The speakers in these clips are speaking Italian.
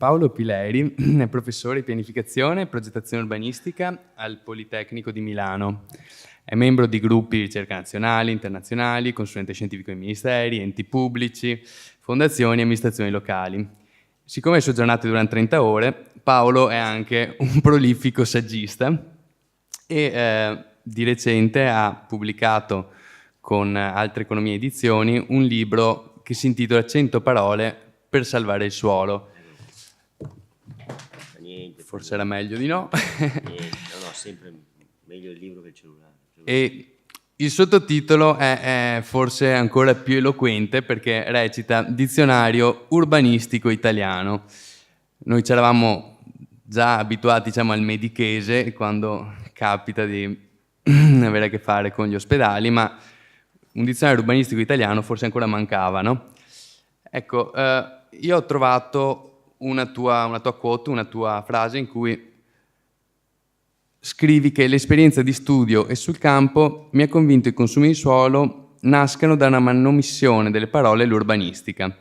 Paolo Pileri è professore di pianificazione e progettazione urbanistica al Politecnico di Milano. È membro di gruppi di ricerca nazionali, internazionali, consulente scientifico ai ministeri, enti pubblici, fondazioni e amministrazioni locali. Siccome le sue giornate durano 30 ore, Paolo è anche un prolifico saggista e di recente ha pubblicato con Altre Economie Edizioni un libro che si intitola 100 parole per salvare il suolo. Niente, forse era meglio di no. Niente, no, sempre meglio il libro che il cellulare. E il sottotitolo è forse ancora più eloquente perché recita Dizionario urbanistico italiano. Noi ci eravamo già abituati, diciamo, al medichese quando capita di avere a che fare con gli ospedali, ma un dizionario urbanistico italiano forse ancora mancava, no? Ecco, io ho trovato una tua quote, una tua frase in cui scrivi che l'esperienza di studio e sul campo mi ha convinto i consumi di suolo nascano da una manomissione delle parole e l'urbanistica,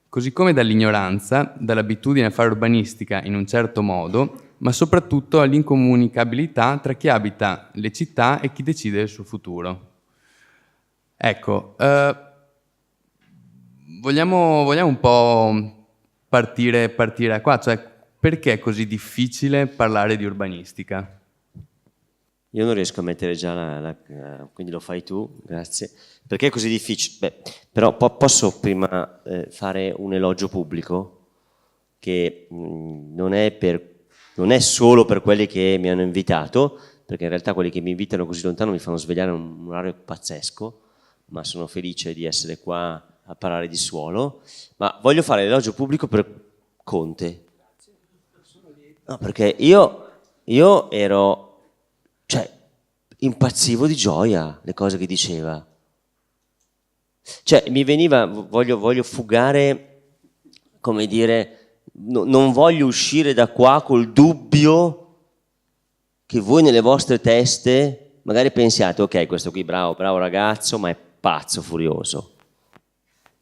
così come dall'ignoranza, dall'abitudine a fare urbanistica in un certo modo, ma soprattutto all'incomunicabilità tra chi abita le città e chi decide del suo futuro. Ecco, vogliamo un po' partire da qua, cioè perché è così difficile parlare di urbanistica? Io non riesco a mettere già quindi lo fai tu, grazie. Perché è così difficile? Beh, però posso prima fare un elogio pubblico che non è solo per quelli che mi hanno invitato, perché in realtà quelli che mi invitano così lontano mi fanno svegliare un orario pazzesco, ma sono felice di essere qua a parlare di suolo. Ma voglio fare l'elogio pubblico per Conte. No, perché io ero, cioè, impazzivo di gioia le cose che diceva. Cioè, mi veniva, voglio fugare, come dire, non voglio uscire da qua col dubbio che voi nelle vostre teste magari pensiate, ok, questo qui bravo ragazzo, ma è pazzo, furioso.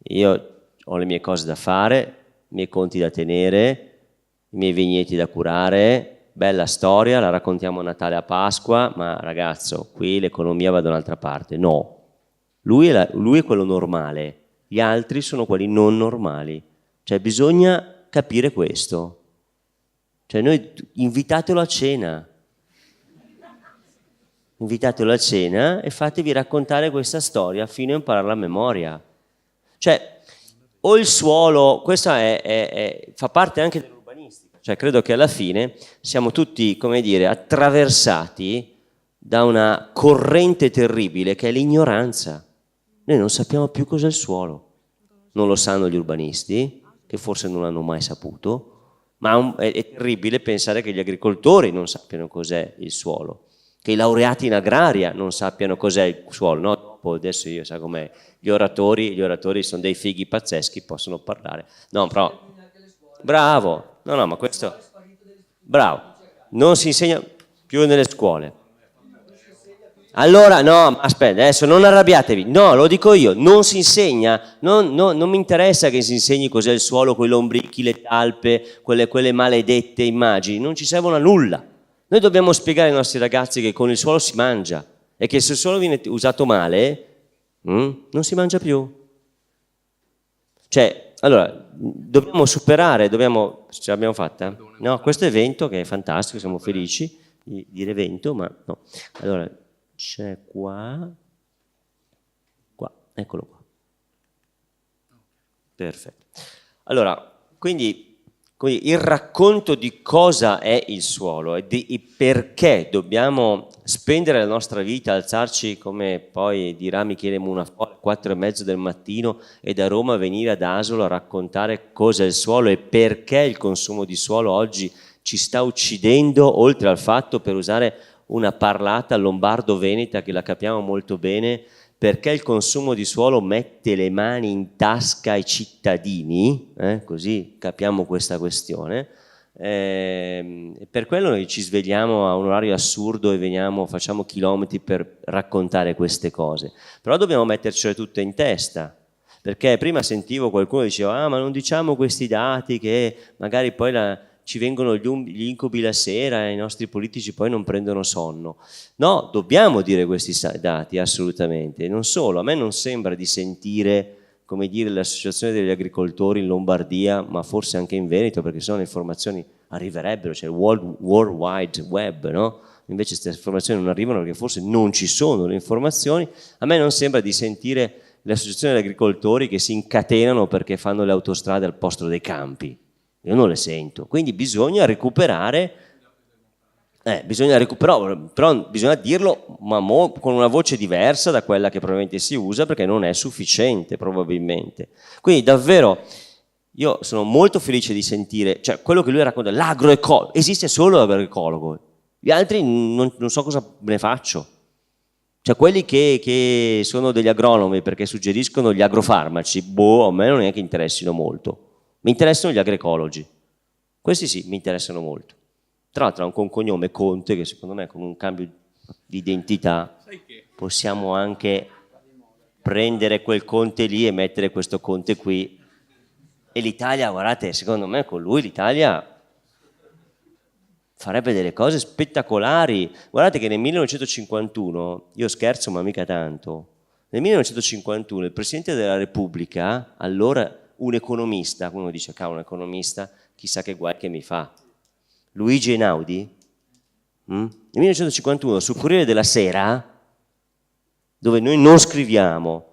Io ho le mie cose da fare, i miei conti da tenere, i miei vigneti da curare, bella storia, la raccontiamo a Natale, a Pasqua, ma ragazzo, qui l'economia va da un'altra parte. No, lui è quello normale, gli altri sono quelli non normali. Cioè bisogna capire questo. Cioè noi invitatelo a cena e fatevi raccontare questa storia fino a imparare la memoria. Cioè, o il suolo, questo fa parte anche dell'urbanistica, cioè credo che alla fine siamo tutti, come dire, attraversati da una corrente terribile che è l'ignoranza. Noi non sappiamo più cos'è il suolo, non lo sanno gli urbanisti, che forse non l'hanno mai saputo, ma è terribile pensare che gli agricoltori non sappiano cos'è il suolo, che i laureati in agraria non sappiano cos'è il suolo, no? Dopo adesso io so com'è, gli oratori sono dei fighi pazzeschi, possono parlare. No, però, bravo, no, ma questo, bravo, non si insegna più nelle scuole. Allora, no, aspetta, adesso non arrabbiatevi, no, lo dico io, non si insegna, non mi interessa che si insegni cos'è il suolo, quei lombrichi, le talpe, quelle maledette immagini, non ci servono a nulla. Noi dobbiamo spiegare ai nostri ragazzi che con il suolo si mangia e che se il suolo viene usato male, non si mangia più. Cioè, allora, dobbiamo superare, ce l'abbiamo fatta? No, questo evento che è fantastico, siamo felici di dire evento, ma no. Allora, c'è qua, eccolo qua. Perfetto. Allora, quindi il racconto di cosa è il suolo e perché dobbiamo spendere la nostra vita, alzarci, come poi dirà Michele Munafuori, 4:30 del mattino e da Roma venire ad Asolo a raccontare cosa è il suolo e perché il consumo di suolo oggi ci sta uccidendo, oltre al fatto, per usare una parlata lombardo-veneta che la capiamo molto bene, perché il consumo di suolo mette le mani in tasca ai cittadini, così capiamo questa questione, per quello noi ci svegliamo a un orario assurdo e facciamo chilometri per raccontare queste cose, però dobbiamo mettercele tutte in testa, perché prima sentivo qualcuno che diceva ma non diciamo questi dati che magari poi ci vengono gli incubi la sera e i nostri politici poi non prendono sonno. No, dobbiamo dire questi dati assolutamente. Non solo, a me non sembra di sentire, come dire, l'associazione degli agricoltori in Lombardia, ma forse anche in Veneto, perché se no le informazioni arriverebbero, c'è il World Wide Web, no? Invece queste informazioni non arrivano perché forse non ci sono le informazioni. A me non sembra di sentire le associazioni degli agricoltori che si incatenano perché fanno le autostrade al posto dei campi. Io non le sento. Quindi bisogna recuperare, però bisogna dirlo ma con una voce diversa da quella che probabilmente si usa, perché non è sufficiente probabilmente. Quindi davvero io sono molto felice di sentire, cioè quello che lui racconta, l'agroecologo, esiste solo l'agroecologo, gli altri non so cosa ne faccio. Cioè quelli che sono degli agronomi perché suggeriscono gli agrofarmaci, a me non è che interessino molto. Mi interessano gli agroecologi. Questi sì, mi interessano molto. Tra l'altro ha un cognome Conte che secondo me con un cambio di identità possiamo anche prendere quel Conte lì e mettere questo Conte qui. E l'Italia, guardate, secondo me con lui l'Italia farebbe delle cose spettacolari. Guardate che nel 1951, io scherzo ma mica tanto, nel 1951 il Presidente della Repubblica, allora un economista, uno dice cavolo, un economista, chissà che guai che mi fa, Luigi Einaudi, nel 1951 sul Corriere della Sera, dove noi non scriviamo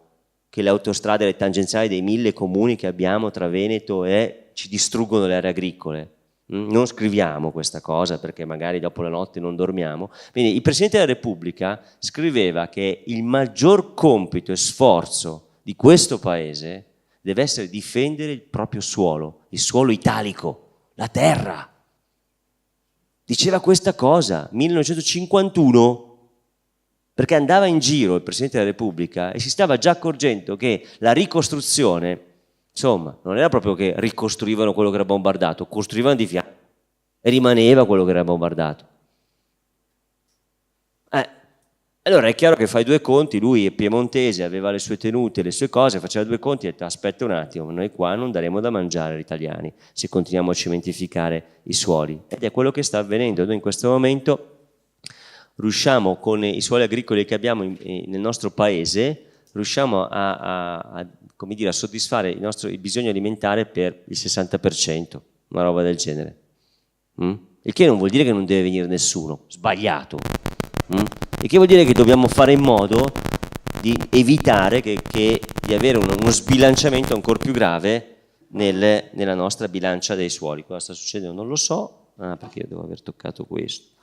che le autostrade e le tangenziali dei 1000 comuni che abbiamo tra Veneto e ci distruggono le aree agricole, non scriviamo questa cosa perché magari dopo la notte non dormiamo. Quindi il Presidente della Repubblica scriveva che il maggior compito e sforzo di questo Paese deve essere difendere il proprio suolo, il suolo italico, la terra. Diceva questa cosa, 1951, perché andava in giro il Presidente della Repubblica e si stava già accorgendo che la ricostruzione, insomma, non era proprio che ricostruivano quello che era bombardato, costruivano di fianco e rimaneva quello che era bombardato. Allora è chiaro che fai due conti, lui è piemontese, aveva le sue tenute, le sue cose, faceva due conti e ha detto aspetta un attimo, noi qua non daremo da mangiare agli italiani se continuiamo a cementificare i suoli. Ed è quello che sta avvenendo. Noi in questo momento riusciamo con i suoli agricoli che abbiamo nel nostro paese, riusciamo come dire, a soddisfare il bisogno alimentare per il 60%, una roba del genere. Il che non vuol dire che non deve venire nessuno, sbagliato. Il che vuol dire che dobbiamo fare in modo di evitare di avere uno sbilanciamento ancora più grave nella nostra bilancia dei suoli. Cosa sta succedendo? Non lo so, perché io devo aver toccato questo.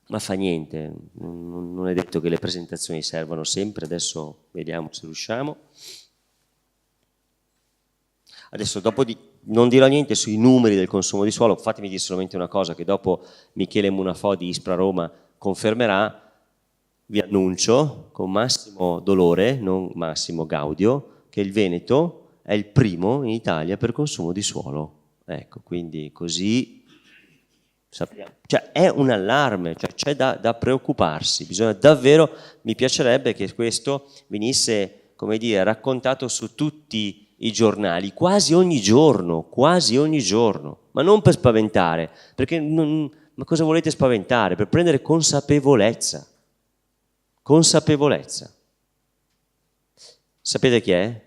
Ma fa niente, non è detto che le presentazioni servano sempre, adesso vediamo se riusciamo. Adesso non dirò niente sui numeri del consumo di suolo, fatemi dire solamente una cosa che dopo Michele Munafò di Ispra Roma confermerà, vi annuncio con massimo dolore, non massimo gaudio, che il Veneto è il primo in Italia per consumo di suolo. Ecco, quindi così sappiamo. Cioè è un allarme, cioè c'è da preoccuparsi, bisogna davvero, mi piacerebbe che questo venisse, come dire, raccontato su tutti i giornali, quasi ogni giorno, ma non per spaventare, perché ma cosa volete spaventare? Per prendere consapevolezza. Sapete chi è?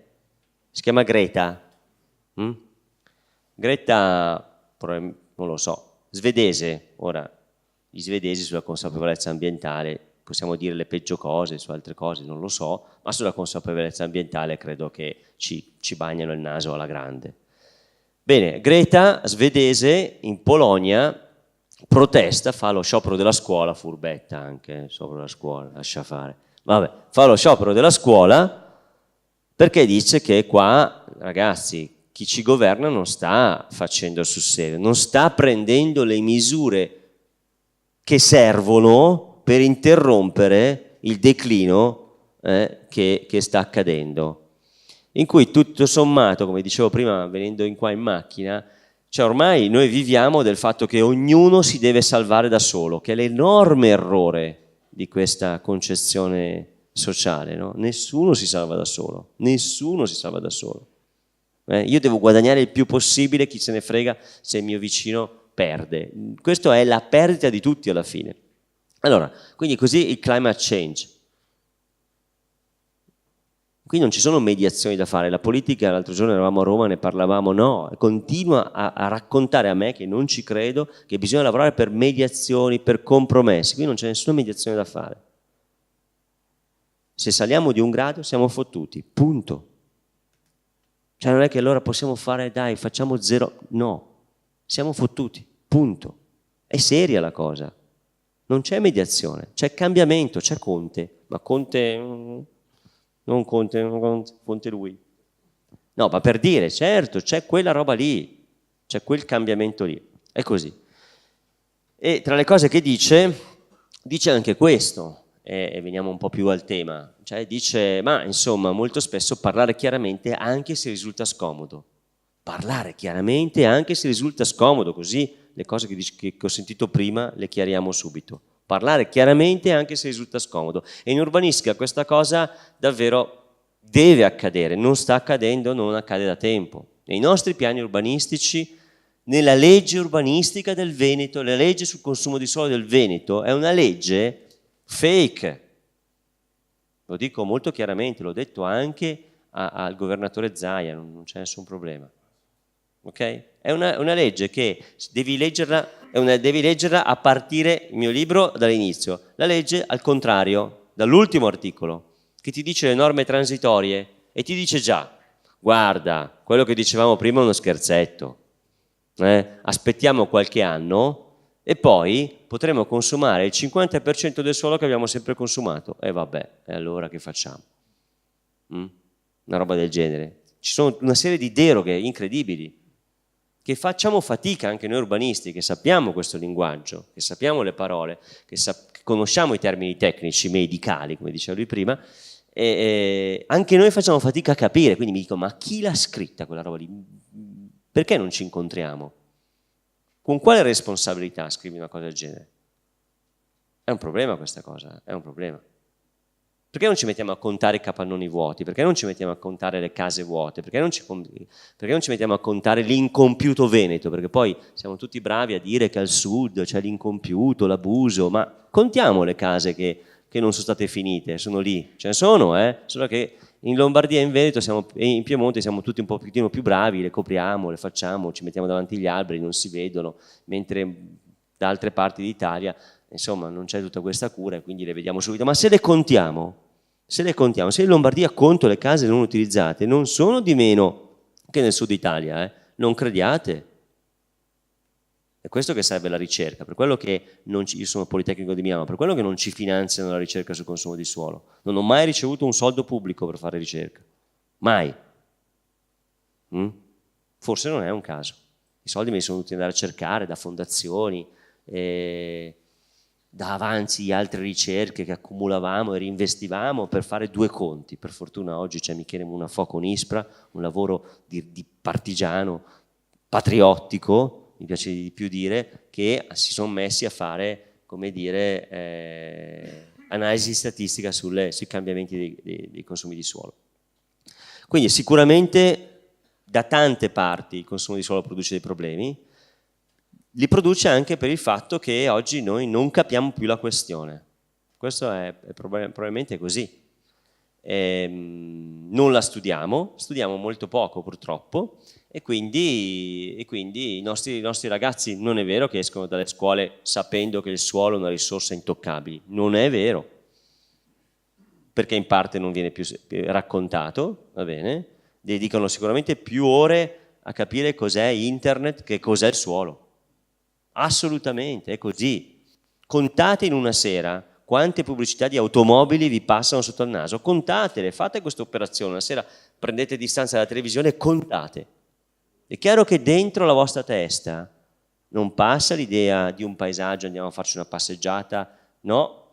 Si chiama Greta. Greta, non lo so, svedese. Ora, gli svedesi sulla consapevolezza ambientale possiamo dire le peggio cose, su altre cose non lo so, ma sulla consapevolezza ambientale credo che ci bagnano il naso alla grande. Bene, Greta, svedese, in Polonia, protesta, fa lo sciopero della scuola, furbetta anche, sciopero della scuola, lascia fare. Vabbè, fa lo sciopero della scuola perché dice che qua, ragazzi, chi ci governa non sta facendo sul serio, non sta prendendo le misure che servono per interrompere il declino che sta accadendo, in cui tutto sommato, come dicevo prima venendo qua in macchina, cioè ormai noi viviamo del fatto che ognuno si deve salvare da solo, che è l'enorme errore di questa concezione sociale, no? Nessuno si salva da solo, nessuno si salva da solo. Io devo guadagnare il più possibile, chi se ne frega se il mio vicino perde. Questa è la perdita di tutti alla fine. Allora, quindi così il climate change. Qui non ci sono mediazioni da fare, la politica, l'altro giorno eravamo a Roma, ne parlavamo, no, continua a raccontare a me, che non ci credo, che bisogna lavorare per mediazioni, per compromessi, qui non c'è nessuna mediazione da fare. Se saliamo di 1 grado siamo fottuti, punto. Cioè non è che allora possiamo fare, dai, facciamo 0, no, siamo fottuti, punto. È seria la cosa, non c'è mediazione, c'è cambiamento, c'è Conte, ma Conte... Non Conte lui. No, ma per dire, certo, c'è quella roba lì, c'è quel cambiamento lì. È così. E tra le cose che dice anche questo, e veniamo un po' più al tema. Cioè dice, ma insomma, molto spesso parlare chiaramente anche se risulta scomodo. Parlare chiaramente anche se risulta scomodo, così le cose che ho sentito prima le chiariamo subito. Parlare chiaramente anche se risulta scomodo. E in urbanistica questa cosa davvero deve accadere, non sta accadendo, non accade da tempo. Nei nostri piani urbanistici, nella legge urbanistica del Veneto, la legge sul consumo di suolo del Veneto è una legge fake. Lo dico molto chiaramente, l'ho detto anche al governatore Zaia, non c'è nessun problema. Okay? È una legge che devi leggerla a partire, il mio libro, dall'inizio. La legge al contrario, dall'ultimo articolo, che ti dice le norme transitorie e ti dice già, guarda, quello che dicevamo prima è uno scherzetto, aspettiamo qualche anno e poi potremo consumare il 50% del suolo che abbiamo sempre consumato. E vabbè, e allora che facciamo? Una roba del genere. Ci sono una serie di deroghe incredibili, che facciamo fatica anche noi urbanisti, che sappiamo questo linguaggio, che sappiamo le parole, che conosciamo i termini tecnici, medicali, come diceva lui prima, e anche noi facciamo fatica a capire, quindi mi dico, ma chi l'ha scritta quella roba lì? Perché non ci incontriamo? Con quale responsabilità scrivi una cosa del genere? È un problema questa cosa, è un problema. Perché non ci mettiamo a contare i capannoni vuoti? Perché non ci mettiamo a contare le case vuote? Perché non ci mettiamo a contare l'incompiuto Veneto? Perché poi siamo tutti bravi a dire che al sud c'è l'incompiuto, l'abuso, ma contiamo le case che non sono state finite, sono lì, ce ne sono, solo che in Lombardia e in Veneto e in Piemonte siamo tutti un pochettino più bravi, le copriamo, le facciamo, ci mettiamo davanti agli alberi, non si vedono, mentre da altre parti d'Italia insomma non c'è tutta questa cura e quindi le vediamo subito. Ma se le contiamo, se in Lombardia conto le case non utilizzate, non sono di meno che nel sud Italia, non crediate. È questo che serve la ricerca, per quello che io sono Politecnico di Milano, per quello che non ci finanziano la ricerca sul consumo di suolo. Non ho mai ricevuto un soldo pubblico per fare ricerca, mai. Forse non è un caso. I soldi me li sono dovuti andare a cercare da fondazioni, da avanzi di altre ricerche che accumulavamo e reinvestivamo per fare 2 conti. Per fortuna oggi c'è Michele Munafò con ISPRA, un lavoro di partigiano, patriottico, mi piace di più dire, che si sono messi a fare, come dire, analisi statistica sui cambiamenti dei consumi di suolo. Quindi sicuramente da tante parti il consumo di suolo produce dei problemi, li produce anche per il fatto che oggi noi non capiamo più la questione. Questo è probabilmente così. Non la studiamo molto poco purtroppo e quindi i nostri ragazzi non è vero che escono dalle scuole sapendo che il suolo è una risorsa intoccabile, non è vero, perché in parte non viene più raccontato, va bene? Dedicano sicuramente più ore a capire cos'è internet che cos'è il suolo. Assolutamente, è così. Contate in una sera quante pubblicità di automobili vi passano sotto il naso, contatele, fate questa operazione, una sera prendete distanza dalla televisione e contate. È chiaro che dentro la vostra testa non passa l'idea di un paesaggio, andiamo a farci una passeggiata, no,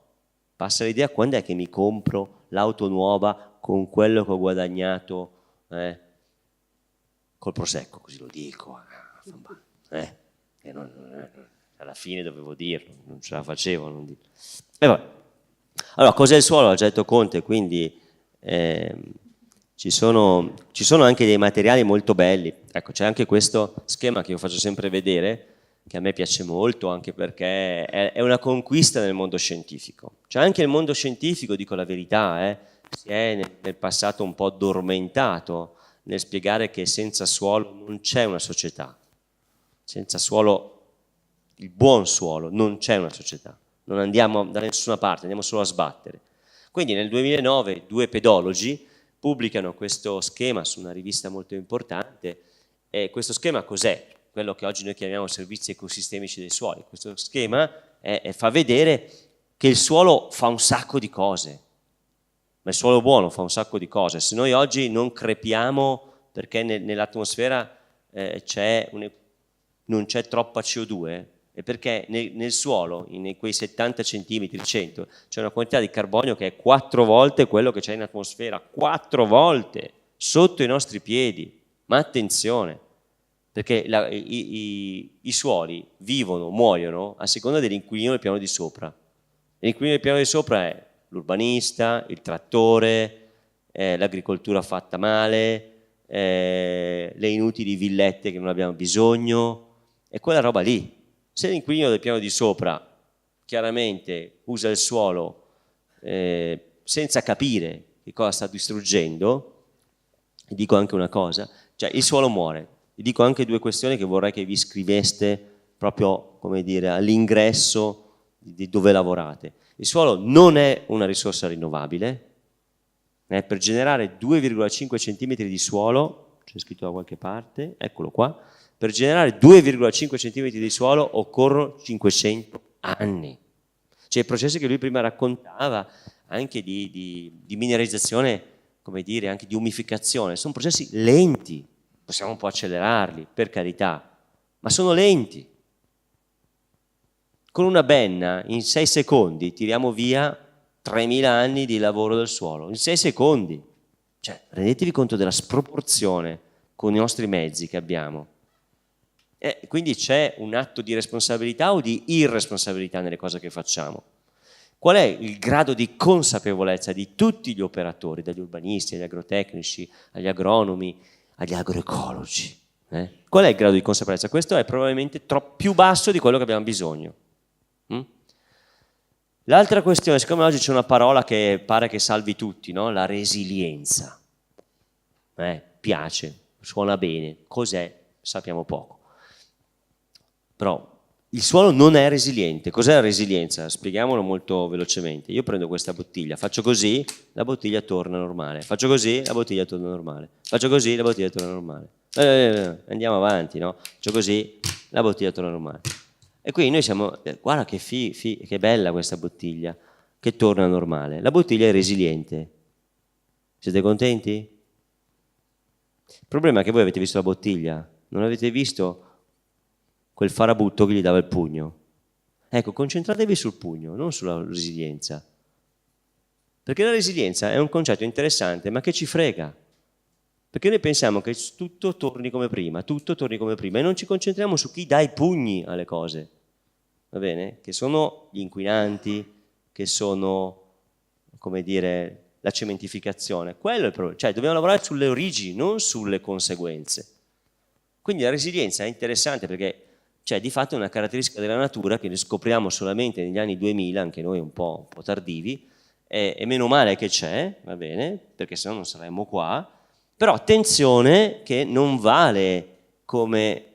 passa l'idea quando è che mi compro l'auto nuova con quello che ho guadagnato col prosecco, così lo dico, alla fine dovevo dirlo, non ce la facevo a non dirlo. Allora, cos'è il suolo? Ha già detto Conte, quindi ci sono anche dei materiali molto belli. Ecco, c'è anche questo schema che io faccio sempre vedere, che a me piace molto, anche perché è una conquista nel mondo scientifico. Cioè anche il mondo scientifico, dico la verità, si è nel passato un po' addormentato nel spiegare che senza suolo non c'è una società. Senza suolo, il buon suolo, non c'è una società. Non andiamo da nessuna parte, andiamo solo a sbattere. Quindi nel 2009 due pedologi pubblicano questo schema su una rivista molto importante. E questo schema cos'è? Quello che oggi noi chiamiamo servizi ecosistemici dei suoli. Questo schema fa vedere che il suolo fa un sacco di cose, ma il suolo buono fa un sacco di cose. Se noi oggi non crepiamo perché nell'atmosfera non c'è troppa CO2, è perché nel suolo, in quei 70 centimetri, 100, c'è una quantità di carbonio che è 4 volte quello che c'è in atmosfera, 4 volte, sotto i nostri piedi. Ma attenzione, perché i suoli vivono, muoiono a seconda dell'inquilino del piano di sopra. L'inquilino del piano di sopra è l'urbanista, il trattore, l'agricoltura fatta male, le inutili villette che non abbiamo bisogno, è quella roba lì. Se l'inquilino del piano di sopra chiaramente usa il suolo senza capire che cosa sta distruggendo, vi dico anche una cosa, cioè il suolo muore. Vi dico anche due questioni che vorrei che vi scriveste proprio, come dire, all'ingresso di dove lavorate. Il suolo non è una risorsa rinnovabile. Per generare 2,5 cm di suolo, c'è scritto da qualche parte, eccolo qua, per generare 2,5 cm di suolo occorrono 500 anni. Cioè i processi che lui prima raccontava, anche di mineralizzazione, come dire, anche di umificazione, sono processi lenti, possiamo un po' accelerarli, per carità, ma sono lenti. Con una benna in 6 secondi tiriamo via 3.000 anni di lavoro del suolo, in 6 secondi. Cioè, rendetevi conto della sproporzione con i nostri mezzi che abbiamo. Quindi c'è un atto di responsabilità o di irresponsabilità nelle cose che facciamo. Qual è il grado di consapevolezza di tutti gli operatori, dagli urbanisti, agli agrotecnici, agli agronomi, agli agroecologi? Qual è il grado di consapevolezza? Questo è probabilmente più basso di quello che abbiamo bisogno. L'altra questione, siccome oggi c'è una parola che pare che salvi tutti, no? La resilienza. Piace, suona bene. Cos'è? Sappiamo poco. Però il suolo non è resiliente. Cos'è la resilienza? Spieghiamolo molto velocemente. Io prendo questa bottiglia, faccio così, la bottiglia torna normale. Faccio così, la bottiglia torna normale. Faccio così, la bottiglia torna normale. Andiamo avanti, no? Faccio così, la bottiglia torna normale. E qui noi siamo, guarda che bella questa bottiglia, che torna normale. La bottiglia è resiliente. Siete contenti? Il problema è che voi avete visto la bottiglia, non avete visto quel farabutto che gli dava il pugno. Ecco, concentratevi sul pugno, non sulla resilienza. Perché la resilienza è un concetto interessante, ma che ci frega. Perché noi pensiamo che tutto torni come prima, e non ci concentriamo su chi dà i pugni alle cose, va bene? Che sono gli inquinanti, che sono, come dire, la cementificazione. Quello è il problema. Cioè, dobbiamo lavorare sulle origini, non sulle conseguenze. Quindi la resilienza è interessante perché di fatto è una caratteristica della natura che ne scopriamo solamente negli anni 2000, anche noi un po' tardini, e meno male che c'è, va bene, perché sennò non saremmo qua. Però attenzione che non vale come,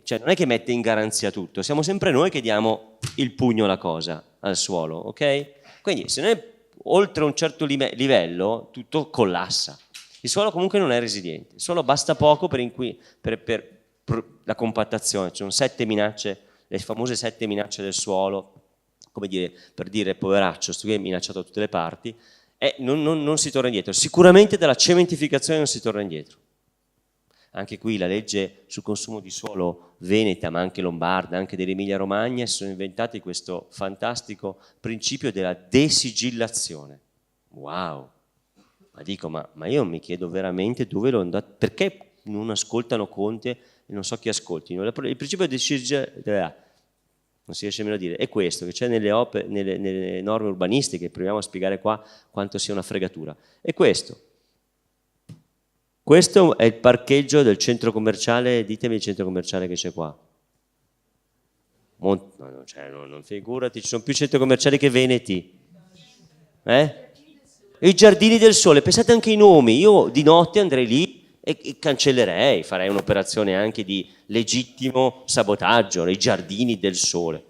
cioè non è che mette in garanzia tutto, siamo sempre noi che diamo il pugno alla cosa, al suolo, ok? Quindi se noi oltre un certo livello tutto collassa. Il suolo comunque non è resiliente, il suolo basta poco per la compattazione, ci sono 7 minacce, le famose 7 minacce del suolo, come dire, per dire poveraccio, sto qui è minacciato da tutte le parti, e non si torna indietro. Sicuramente dalla cementificazione non si torna indietro. Anche qui la legge sul consumo di suolo veneta, ma anche lombarda, anche dell'Emilia Romagna, si sono inventati questo fantastico principio della desigillazione. Wow! Ma dico, ma io mi chiedo veramente dove l'ho andato, perché non ascoltano Conte e non so chi ascoltino. Il principio non si riesce nemmeno a dire, è questo che c'è nelle norme urbanistiche, proviamo a spiegare qua quanto sia una fregatura, è questo. Questo è il parcheggio del centro commerciale, ditemi il centro commerciale che c'è qua. Non figurati, ci sono più centri commerciali che veneti. I Giardini del Sole, pensate anche ai nomi, io di notte andrei lì e cancellerei, farei un'operazione anche di legittimo sabotaggio, i Giardini del Sole.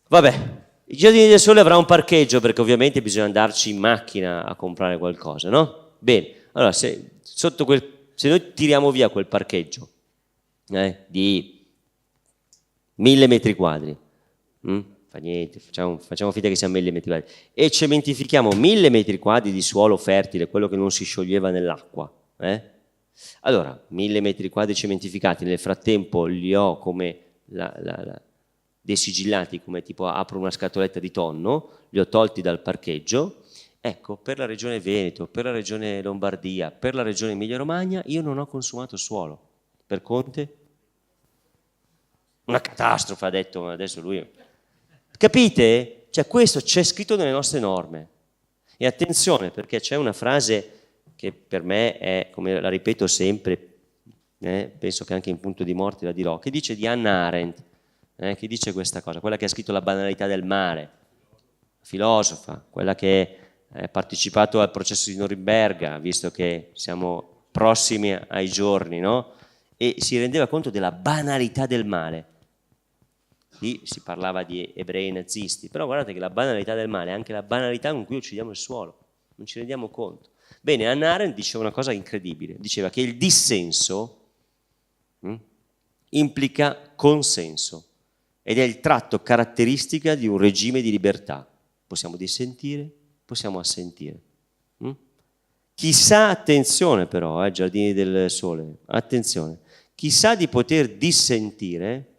Vabbè, i Giardini del Sole avrà un parcheggio perché ovviamente bisogna andarci in macchina a comprare qualcosa, no? Bene, allora se noi tiriamo via quel parcheggio di 1000 metri quadri, fa niente, facciamo finta che sia 1000 metri quadri, e cementifichiamo 1000 metri quadri di suolo fertile, quello che non si scioglieva nell'acqua, allora 1000 metri quadri cementificati, nel frattempo li ho come desigillati, come tipo apro una scatoletta di tonno, li ho tolti dal parcheggio. Ecco, per la regione Veneto, per la regione Lombardia, per la regione Emilia-Romagna io non ho consumato suolo. Per Conte? Una catastrofe, ha detto adesso lui. Capite? Cioè questo c'è scritto nelle nostre norme. E attenzione, perché c'è una frase che per me è, come la ripeto sempre, penso che anche in Punto di morte la dirò, che dice di Hannah Arendt, che dice questa cosa, quella che ha scritto La banalità del mare, filosofa, quella che ha partecipato al processo di Norimberga, visto che siamo prossimi ai giorni, no? E si rendeva conto della banalità del male. Lì si parlava di ebrei nazisti, però guardate che la banalità del male è anche la banalità con cui uccidiamo il suolo, non ci rendiamo conto. Bene, Hannah Arendt diceva una cosa incredibile, diceva che il dissenso implica consenso ed è il tratto caratteristica di un regime di libertà. Possiamo dissentire, possiamo assentire. Chi sa, attenzione però, Giardini del Sole, attenzione, chi sa di poter dissentire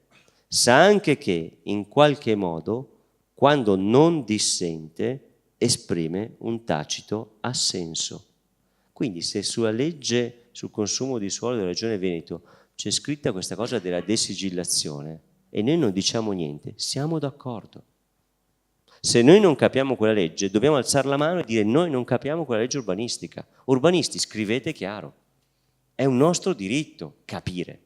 sa anche che in qualche modo, quando non dissente, esprime un tacito assenso. Quindi se sulla legge sul consumo di suolo della Regione Veneto c'è scritta questa cosa della desigillazione e noi non diciamo niente, siamo d'accordo. Se noi non capiamo quella legge, dobbiamo alzare la mano e dire noi non capiamo quella legge urbanistica. Urbanisti, scrivete chiaro. È un nostro diritto capire.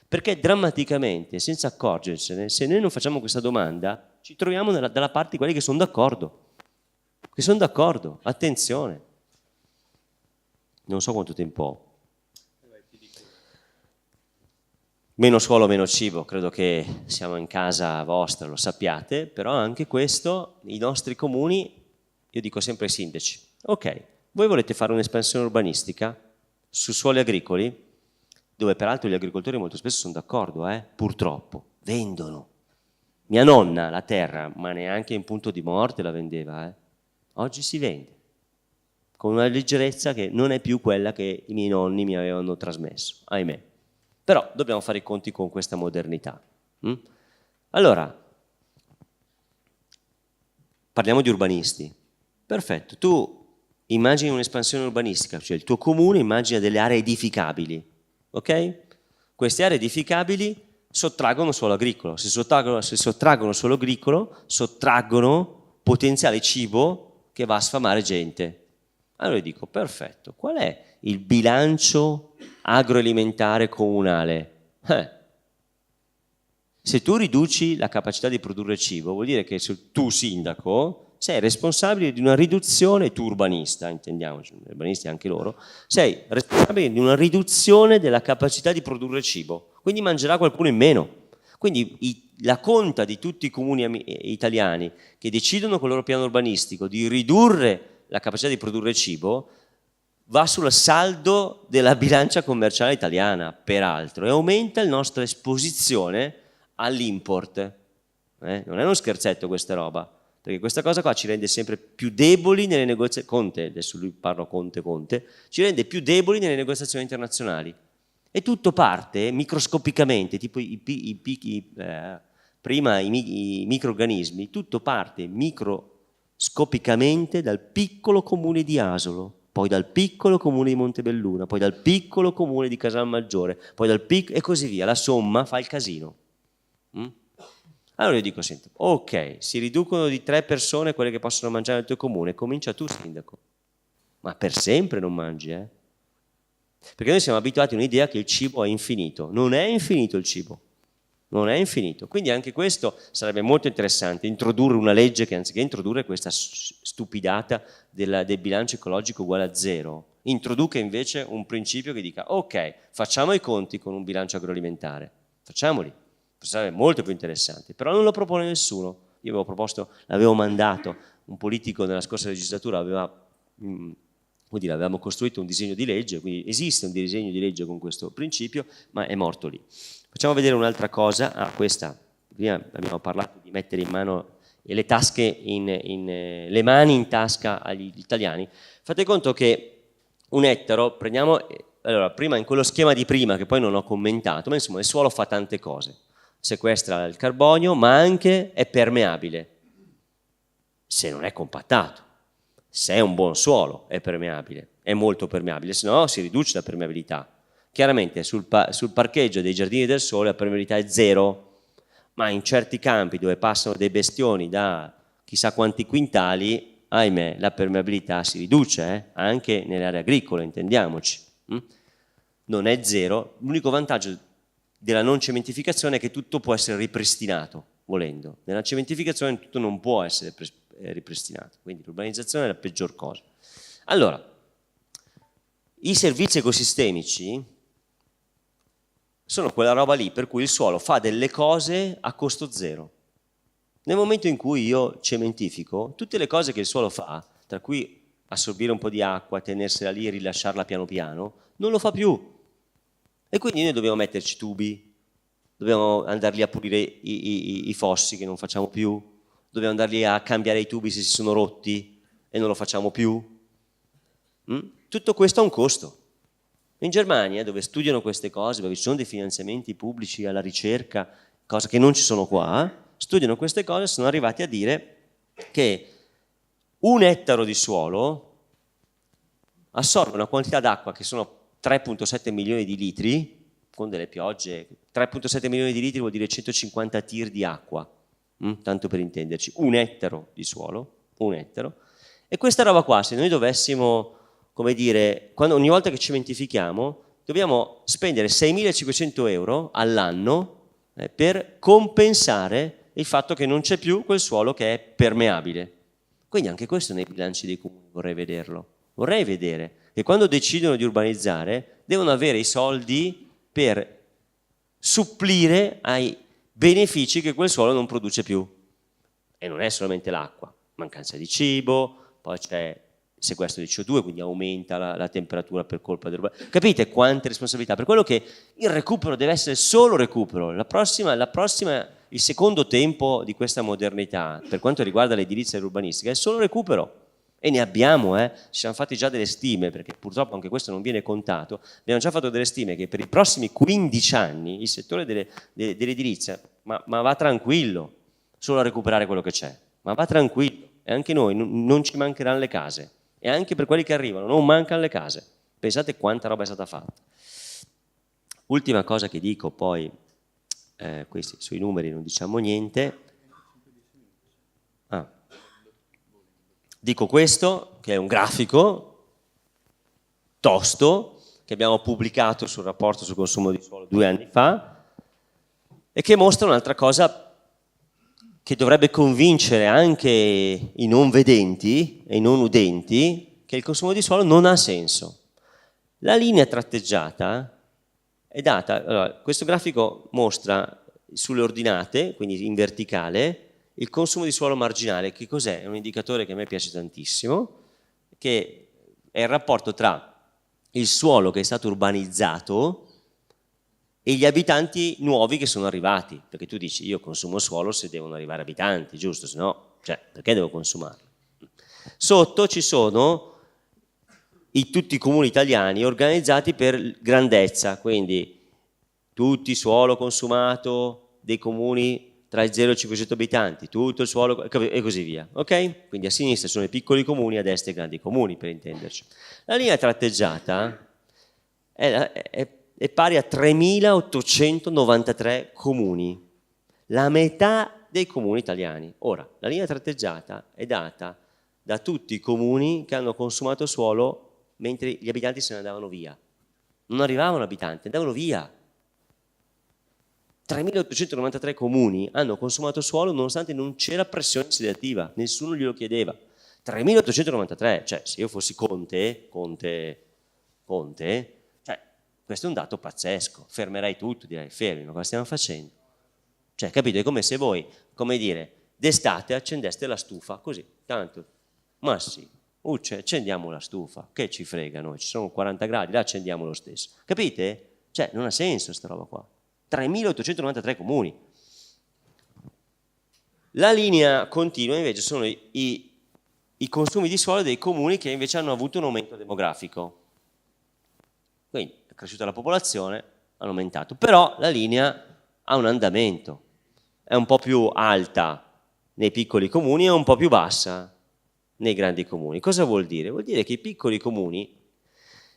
Perché drammaticamente, senza accorgersene, se noi non facciamo questa domanda, ci troviamo dalla parte di quelli che sono d'accordo. Che sono d'accordo, attenzione. Non so quanto tempo ho. Meno suolo, meno cibo, credo che siamo in casa vostra, lo sappiate, però anche questo, i nostri comuni, io dico sempre ai sindaci, ok, voi volete fare un'espansione urbanistica su suoli agricoli, dove peraltro gli agricoltori molto spesso sono d'accordo, purtroppo, vendono. Mia nonna la terra, ma neanche in punto di morte la vendeva, oggi si vende, con una leggerezza che non è più quella che i miei nonni mi avevano trasmesso, ahimè. Però dobbiamo fare i conti con questa modernità. Allora, parliamo di urbanisti. Perfetto, tu immagini un'espansione urbanistica, cioè il tuo comune immagina delle aree edificabili, ok? Queste aree edificabili sottraggono suolo agricolo. Se sottraggono suolo agricolo, sottraggono potenziale cibo che va a sfamare gente. Allora io dico, perfetto, qual è il bilancio agroalimentare comunale? Se tu riduci la capacità di produrre cibo, vuol dire che tu sindaco sei responsabile di una riduzione, tu urbanista, intendiamoci, urbanisti anche loro, sei responsabile di una riduzione della capacità di produrre cibo, quindi mangerà qualcuno in meno. Quindi la conta di tutti i comuni italiani che decidono con il loro piano urbanistico di ridurre la capacità di produrre cibo va sul saldo della bilancia commerciale italiana, peraltro, e aumenta la nostra esposizione all'import. Non è uno scherzetto questa roba, perché questa cosa qua ci rende sempre più deboli nelle negoziazioni, Conte, adesso lui parla Conte, ci rende più deboli nelle negoziazioni internazionali. E tutto parte microscopicamente, tipo prima i microrganismi, tutto parte microscopicamente dal piccolo comune di Asolo, poi dal piccolo comune di Montebelluna, poi dal piccolo comune di Casalmaggiore, poi e così via. La somma fa il casino. Mm? Allora io dico, senti, ok, si riducono di 3 persone quelle che possono mangiare nel tuo comune, comincia tu sindaco, ma per sempre non mangi, Perché noi siamo abituati a un'idea che il cibo è infinito, non è infinito il cibo, non è infinito, quindi anche questo sarebbe molto interessante, introdurre una legge che anziché introdurre questa stupidata del bilancio ecologico uguale a 0, introduca invece un principio che dica ok, facciamo i conti con un bilancio agroalimentare, facciamoli, sarebbe molto più interessante, però non lo propone nessuno. Io avevo proposto, l'avevo mandato, un politico nella scorsa legislatura avevamo costruito un disegno di legge, quindi esiste un disegno di legge con questo principio, ma è morto lì. Facciamo vedere un'altra cosa, questa, prima abbiamo parlato di mettere in mano le tasche, le mani in tasca agli italiani. Fate conto che un ettaro, allora prima in quello schema di prima che poi non ho commentato, ma insomma il suolo fa tante cose, sequestra il carbonio ma anche è permeabile, se non è compattato, se è un buon suolo è permeabile, è molto permeabile, se no si riduce la permeabilità. Chiaramente sul parcheggio dei giardini del sole la permeabilità è 0, ma in certi campi dove passano dei bestioni da chissà quanti quintali, ahimè, la permeabilità si riduce, anche nelle aree agricole, intendiamoci. Non è 0, l'unico vantaggio della non cementificazione è che tutto può essere ripristinato, volendo. Nella cementificazione tutto non può essere ripristinato, quindi l'urbanizzazione è la peggior cosa. Allora, i servizi ecosistemici sono quella roba lì per cui il suolo fa delle cose a costo 0. Nel momento in cui io cementifico, tutte le cose che il suolo fa, tra cui assorbire un po' di acqua, tenersela lì e rilasciarla piano piano, non lo fa più. E quindi noi dobbiamo metterci tubi, dobbiamo andarli a pulire i fossi che non facciamo più, dobbiamo andarli a cambiare i tubi se si sono rotti e non lo facciamo più. Tutto questo ha un costo. In Germania, dove studiano queste cose, dove ci sono dei finanziamenti pubblici alla ricerca, cose che non ci sono qua, studiano queste cose, sono arrivati a dire che un ettaro di suolo assorbe una quantità d'acqua che sono 3,7 milioni di litri, con delle piogge, 3,7 milioni di litri vuol dire 150 tir di acqua, tanto per intenderci, un ettaro di suolo, un ettaro, e questa roba qua, se noi dovessimo, come dire, ogni volta che cementifichiamo, dobbiamo spendere 6.500 euro all'anno per compensare il fatto che non c'è più quel suolo che è permeabile. Quindi anche questo nei bilanci dei comuni vorrei vederlo. Vorrei vedere che quando decidono di urbanizzare devono avere i soldi per supplire ai benefici che quel suolo non produce più. E non è solamente l'acqua, mancanza di cibo, poi c'è il sequestro di CO2, quindi aumenta la temperatura per colpa dell'urbanizzazione. Capite quante responsabilità? Per quello che il recupero deve essere solo recupero. Il secondo tempo di questa modernità, per quanto riguarda l'edilizia e l'urbanistica, è solo recupero. E ne abbiamo, ci siamo fatti già delle stime, perché purtroppo anche questo non viene contato, abbiamo già fatto delle stime che per i prossimi 15 anni il settore dell'edilizia, ma va tranquillo, solo a recuperare quello che c'è, ma va tranquillo, e anche noi non ci mancheranno le case, e anche per quelli che arrivano non mancano le case, pensate quanta roba è stata fatta. Ultima cosa che dico, poi questi sui numeri non diciamo niente. Dico questo, che è un grafico tosto, che abbiamo pubblicato sul rapporto sul consumo di suolo 2 anni fa, e che mostra un'altra cosa che dovrebbe convincere anche i non vedenti e i non udenti, che il consumo di suolo non ha senso. La linea tratteggiata è data, allora, questo grafico mostra sulle ordinate, quindi in verticale, il consumo di suolo marginale. Che cos'è? È un indicatore che a me piace tantissimo, che è il rapporto tra il suolo che è stato urbanizzato e gli abitanti nuovi che sono arrivati, perché tu dici io consumo suolo se devono arrivare abitanti, giusto? Se no, perché devo consumarlo? Sotto ci sono tutti i comuni italiani organizzati per grandezza, quindi tutti suolo consumato dei comuni tra i 0 e i 500 abitanti, tutto il suolo e così via, ok? Quindi a sinistra sono i piccoli comuni, a destra i grandi comuni, per intenderci. La linea tratteggiata è pari a 3.893 comuni. La metà dei comuni italiani. Ora, la linea tratteggiata è data da tutti i comuni che hanno consumato suolo mentre gli abitanti se ne andavano via. Non arrivavano abitanti, andavano via. 3.893 comuni hanno consumato suolo nonostante non c'era pressione insediativa, nessuno glielo chiedeva. 3.893, cioè se io fossi Conte, cioè questo è un dato pazzesco, fermerei tutto, direi fermi, ma cosa stiamo facendo? Cioè capito, è come se voi, come dire, d'estate accendeste la stufa, così, tanto, ma sì, accendiamo la stufa, che ci frega noi, ci sono 40 gradi, la accendiamo lo stesso, capite? Cioè non ha senso sta roba qua. 3.893 comuni. La linea continua invece sono i consumi di suolo dei comuni che invece hanno avuto un aumento demografico. Quindi è cresciuta la popolazione, hanno aumentato, però la linea ha un andamento, è un po' più alta nei piccoli comuni e un po' più bassa nei grandi comuni. Cosa vuol dire? Vuol dire che i piccoli comuni,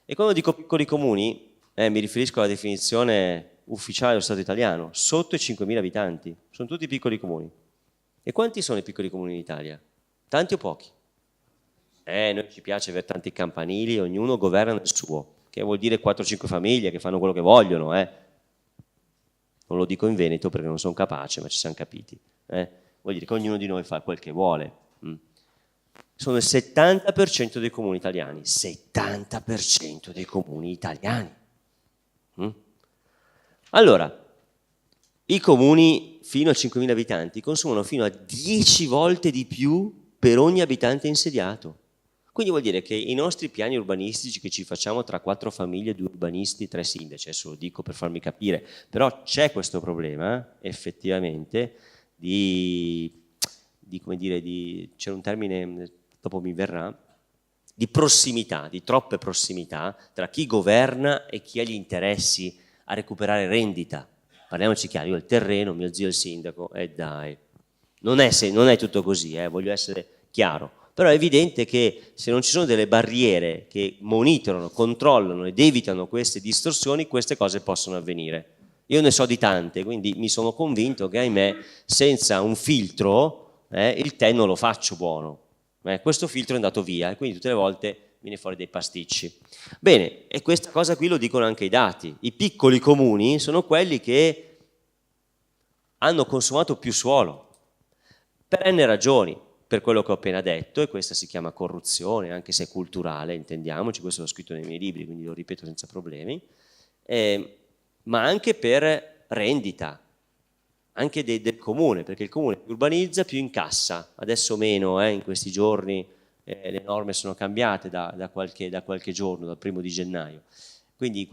e quando dico piccoli comuni mi riferisco alla definizione ufficiale dello Stato italiano, sotto i 5.000 abitanti, sono tutti piccoli comuni. E quanti sono i piccoli comuni in Italia? Tanti o pochi? Noi ci piace avere tanti campanili, ognuno governa nel suo, che vuol dire 4-5 famiglie che fanno quello che vogliono, Non lo dico in Veneto perché non sono capace, ma ci siamo capiti. Vuol dire che ognuno di noi fa quel che vuole. Sono il 70% dei comuni italiani. 70% dei comuni italiani. Allora, i comuni fino a 5.000 abitanti consumano fino a 10 volte di più per ogni abitante insediato. Quindi vuol dire che i nostri piani urbanistici che ci facciamo tra 4 famiglie, 2 urbanisti, 3 sindaci, adesso lo dico per farmi capire, però c'è questo problema effettivamente c'è un termine, dopo mi verrà, di prossimità, di troppe prossimità tra chi governa e chi ha gli interessi a recuperare rendita. Parliamoci chiaro, io ho il terreno, mio zio è il sindaco, dai. Non è tutto così, voglio essere chiaro. Però è evidente che se non ci sono delle barriere che monitorano, controllano ed evitano queste distorsioni, queste cose possono avvenire. Io ne so di tante, quindi mi sono convinto che, ahimè, senza un filtro il tè non lo faccio buono. Questo filtro è andato via e quindi tutte le volte viene fuori dei pasticci. Bene, e questa cosa qui lo dicono anche i dati. I piccoli comuni sono quelli che hanno consumato più suolo, per n ragioni, per quello che ho appena detto, e questa si chiama corruzione, anche se è culturale, intendiamoci, questo l'ho scritto nei miei libri, quindi lo ripeto senza problemi, ma anche per rendita, anche del comune, perché il comune più urbanizza più incassa, adesso meno, in questi giorni le norme sono cambiate da qualche giorno, dal 1° di gennaio, quindi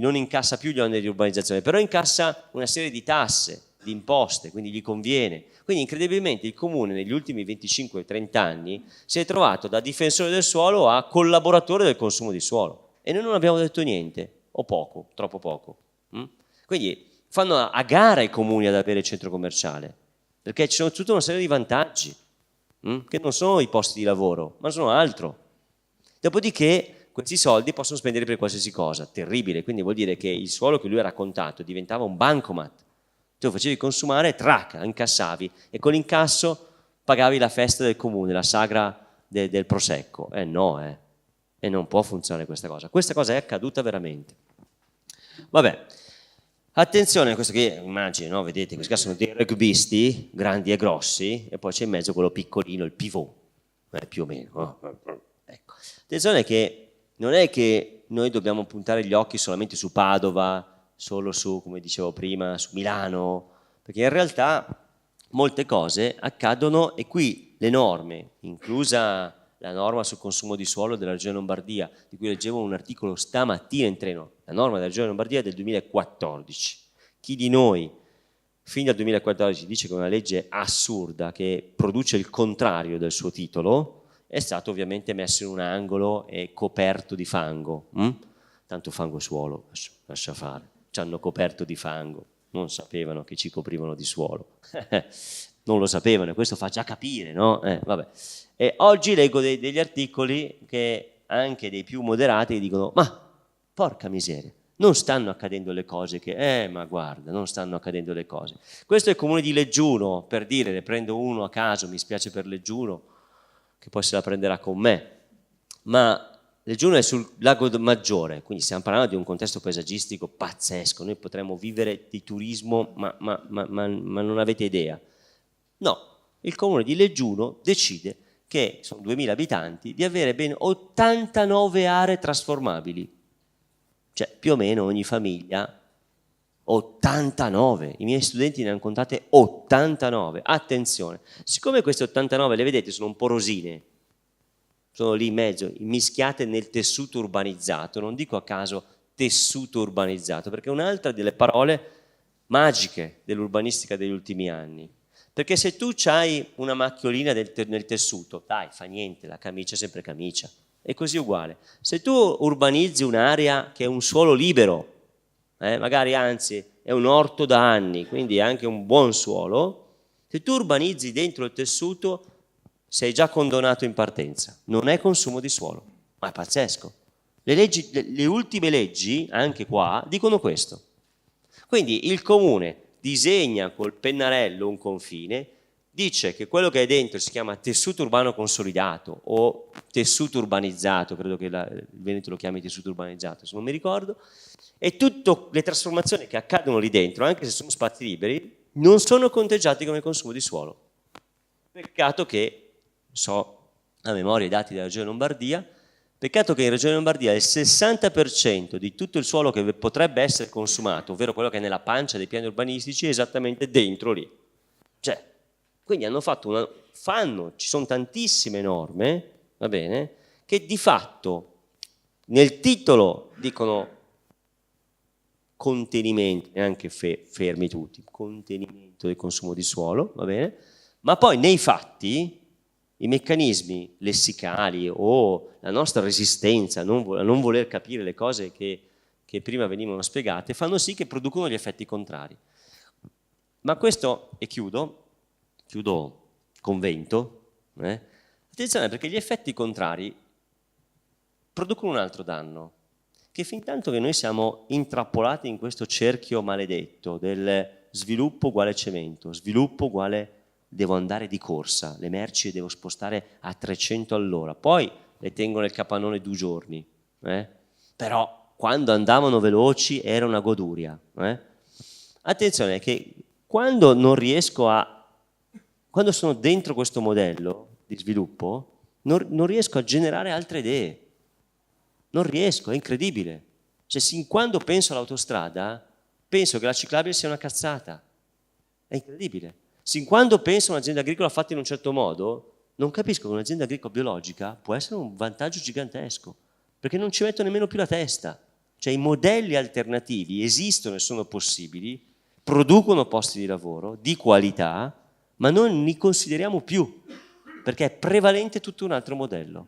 non incassa più gli oneri di urbanizzazione, però incassa una serie di tasse, di imposte, quindi gli conviene. Quindi incredibilmente il comune negli ultimi 25-30 anni si è trovato da difensore del suolo a collaboratore del consumo di suolo e noi non abbiamo detto niente, o poco, troppo poco. Quindi fanno a gara i comuni ad avere il centro commerciale, perché ci sono tutta una serie di vantaggi, che non sono i posti di lavoro, ma sono altro. Dopodiché questi soldi possono spendere per qualsiasi cosa, terribile, quindi vuol dire che il suolo che lui ha raccontato diventava un bancomat. Tu facevi consumare, incassavi e con l'incasso pagavi la festa del comune, la sagra del prosecco. E non può funzionare questa cosa. Questa cosa è accaduta veramente. Vabbè, attenzione a questo che immagino, no? Vedete, questi sono dei rugbisti, grandi e grossi, e poi c'è in mezzo quello piccolino, il pivot, più o meno. Ecco. Attenzione che non è che noi dobbiamo puntare gli occhi solamente su Padova, solo su, come dicevo prima, su Milano, perché in realtà molte cose accadono e qui le norme, inclusa la norma sul consumo di suolo della Regione Lombardia, di cui leggevo un articolo stamattina in treno, la norma della Regione Lombardia è del 2014. Chi di noi fin dal 2014 dice che è una legge assurda che produce il contrario del suo titolo, è stato ovviamente messo in un angolo e coperto di fango. Tanto fango e suolo, lascia fare. Ci hanno coperto di fango, non sapevano che ci coprivano di suolo, non lo sapevano e questo fa già capire, no? Vabbè. E oggi leggo degli articoli che anche dei più moderati dicono, ma porca miseria, Non stanno accadendo le cose che, ma guarda, non stanno accadendo le cose. Questo è il comune di Leggiuno, per dire, ne prendo uno a caso, mi spiace per Leggiuno, che poi se la prenderà con me, ma Leggiuno è sul Lago Maggiore, quindi stiamo parlando di un contesto paesaggistico pazzesco, noi potremmo vivere di turismo, ma non avete idea. No, il comune di Leggiuno decide che, sono 2000 abitanti, di avere ben 89 aree trasformabili. Cioè più o meno ogni famiglia, 89, i miei studenti ne hanno contate 89, attenzione, siccome queste 89 le vedete sono un po' rosine, sono lì in mezzo, mischiate nel tessuto urbanizzato, non dico a caso tessuto urbanizzato, perché è un'altra delle parole magiche dell'urbanistica degli ultimi anni, perché se tu hai una macchiolina nel tessuto, dai, fa niente, la camicia è sempre camicia, è così uguale. Se tu urbanizzi un'area che è un suolo libero, magari anzi è un orto da anni, quindi è anche un buon suolo, se tu urbanizzi dentro il tessuto sei già condonato in partenza, non è consumo di suolo, ma è pazzesco. Le ultime leggi, anche qua, dicono questo. Quindi il comune disegna col pennarello un confine, dice che quello che è dentro si chiama tessuto urbano consolidato o tessuto urbanizzato, credo che il Veneto lo chiami tessuto urbanizzato, se non mi ricordo, e tutte le trasformazioni che accadono lì dentro, anche se sono spazi liberi, non sono conteggiati come consumo di suolo. Peccato che, so a memoria i dati della Regione Lombardia, peccato che in Regione Lombardia il 60% di tutto il suolo che potrebbe essere consumato, ovvero quello che è nella pancia dei piani urbanistici, è esattamente dentro lì. Cioè, quindi hanno fatto ci sono tantissime norme, va bene, che di fatto nel titolo dicono contenimento, neanche fermi tutti, contenimento del consumo di suolo, va bene, ma poi nei fatti i meccanismi lessicali o la nostra resistenza a non voler capire le cose che prima venivano spiegate fanno sì che producono gli effetti contrari. Ma questo, e chiudo convento, attenzione perché gli effetti contrari producono un altro danno, che fin tanto che noi siamo intrappolati in questo cerchio maledetto del sviluppo uguale cemento, sviluppo uguale devo andare di corsa, le merci le devo spostare a 300 all'ora, poi le tengo nel capannone 2 giorni, però quando andavano veloci era una goduria. Attenzione che quando sono dentro questo modello di sviluppo, non riesco a generare altre idee. Non riesco, è incredibile. Cioè, sin quando penso all'autostrada, penso che la ciclabile sia una cazzata. È incredibile. Sin quando penso a un'azienda agricola fatta in un certo modo, non capisco che un'azienda agricola biologica può essere un vantaggio gigantesco, perché non ci metto nemmeno più la testa. Cioè, i modelli alternativi esistono e sono possibili, producono posti di lavoro di qualità, ma non li consideriamo più, perché è prevalente tutto un altro modello.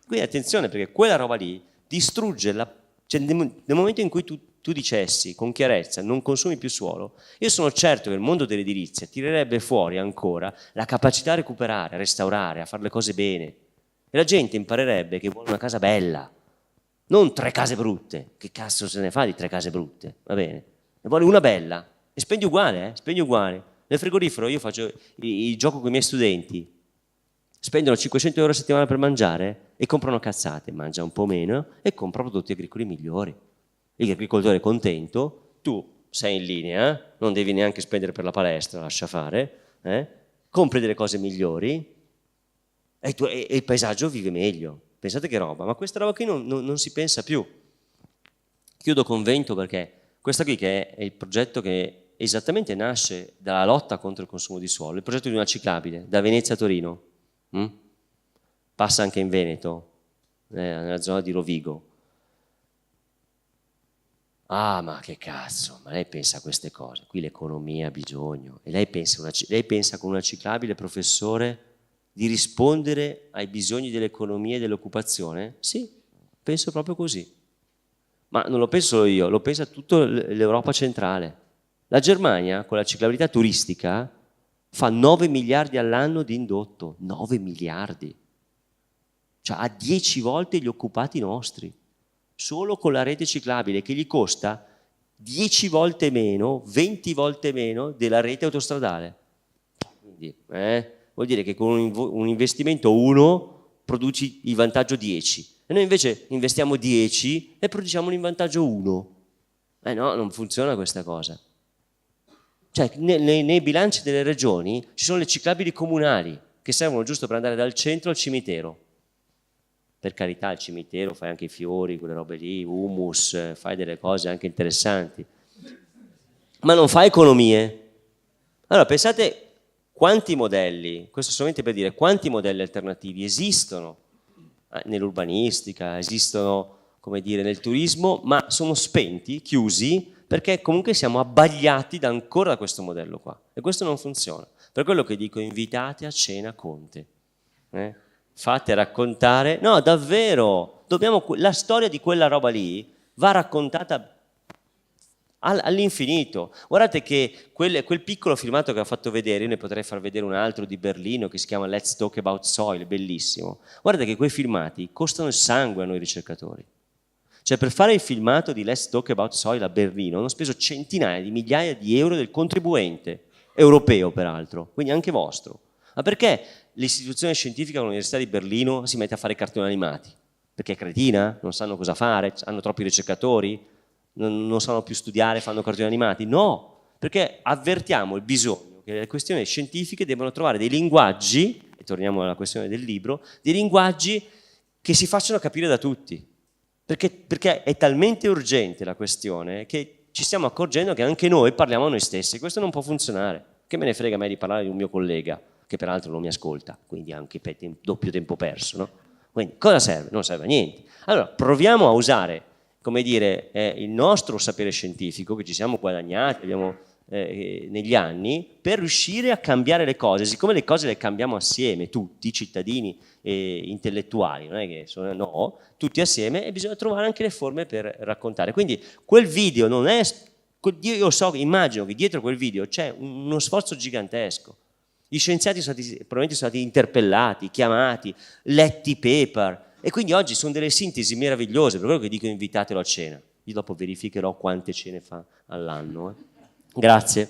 Quindi attenzione, perché quella roba lì distrugge cioè nel momento in cui tu dicessi con chiarezza non consumi più suolo, io sono certo che il mondo dell'edilizia tirerebbe fuori ancora la capacità a recuperare, a restaurare, a fare le cose bene, e la gente imparerebbe che vuole una casa bella, non 3 case brutte. Che cazzo se ne fa di 3 case brutte, va bene? Ne vuole una bella e spendi uguale, spendi uguale. Nel frigorifero io faccio il gioco con i miei studenti, spendono 500 euro a settimana per mangiare e comprano cazzate, mangia un po' meno e compra prodotti agricoli migliori. L'agricoltore è contento, tu sei in linea, non devi neanche spendere per la palestra, lascia fare, compri delle cose migliori e il paesaggio vive meglio. Pensate che roba, ma questa roba qui non si pensa più. Chiudo convento perché questo qui che è il progetto che esattamente nasce dalla lotta contro il consumo di suolo, il progetto di una ciclabile da Venezia a Torino. Passa anche in Veneto, nella zona di Rovigo. Ah, ma che cazzo, ma lei pensa a queste cose, qui l'economia ha bisogno, e lei pensa con una ciclabile, professore, di rispondere ai bisogni dell'economia e dell'occupazione? Sì, penso proprio così. Ma non lo penso solo io, lo pensa tutta l'Europa centrale. La Germania, con la ciclabilità turistica, fa 9 miliardi all'anno di indotto, 9 miliardi. Cioè ha 10 volte gli occupati nostri. solo con la rete ciclabile, che gli costa 10 volte meno, 20 volte meno della rete autostradale. Quindi, vuol dire che con un investimento 1 produci il vantaggio 10. E noi invece investiamo 10 e produciamo un vantaggio 1. No, non funziona questa cosa. Cioè, nei bilanci delle regioni ci sono le ciclabili comunali che servono giusto per andare dal centro al cimitero. Per carità, al cimitero fai anche i fiori, quelle robe lì, hummus, fai delle cose anche interessanti. Ma non fai economie. Allora, pensate quanti modelli, questo solamente per dire quanti modelli alternativi esistono nell'urbanistica, esistono, come dire, nel turismo, ma sono spenti, chiusi, perché comunque siamo abbagliati ancora da questo modello qua. E questo non funziona. Per quello che dico, invitate a cena Conte. Fate raccontare, no davvero, la storia di quella roba lì va raccontata all'infinito. Guardate che quel piccolo filmato che ha fatto vedere, io ne potrei far vedere un altro di Berlino che si chiama Let's Talk About Soil, bellissimo. Guardate che quei filmati costano il sangue a noi ricercatori. Cioè, per fare il filmato di Let's Talk About Soil a Berlino hanno speso centinaia di migliaia di euro del contribuente, europeo peraltro, quindi anche vostro. Ma perché l'istituzione scientifica dell'Università di Berlino si mette a fare cartoni animati? Perché è cretina? Non sanno cosa fare? Hanno troppi ricercatori? Non sanno più studiare, fanno cartoni animati? No, perché avvertiamo il bisogno che le questioni scientifiche debbano trovare dei linguaggi, e torniamo alla questione del libro, dei linguaggi che si facciano capire da tutti. Perché è talmente urgente la questione che ci stiamo accorgendo che anche noi parliamo a noi stessi. Questo non può funzionare. Che me ne frega a me di parlare di un mio collega, che peraltro non mi ascolta, quindi anche doppio tempo perso, no? Quindi cosa serve? Non serve a niente. Allora proviamo a usare, come dire, il nostro sapere scientifico che ci siamo guadagnati, abbiamo negli anni, per riuscire a cambiare le cose. Siccome le cose le cambiamo assieme, tutti, cittadini e intellettuali, non è che sono, no, tutti assieme, e bisogna trovare anche le forme per raccontare. Quindi quel video non è, io immagino che dietro quel video c'è uno sforzo gigantesco. Gli scienziati probabilmente sono stati interpellati, chiamati, letti paper, e quindi oggi sono delle sintesi meravigliose, per quello che dico invitatelo a cena. Io dopo verificherò quante cene fa all'anno. Grazie.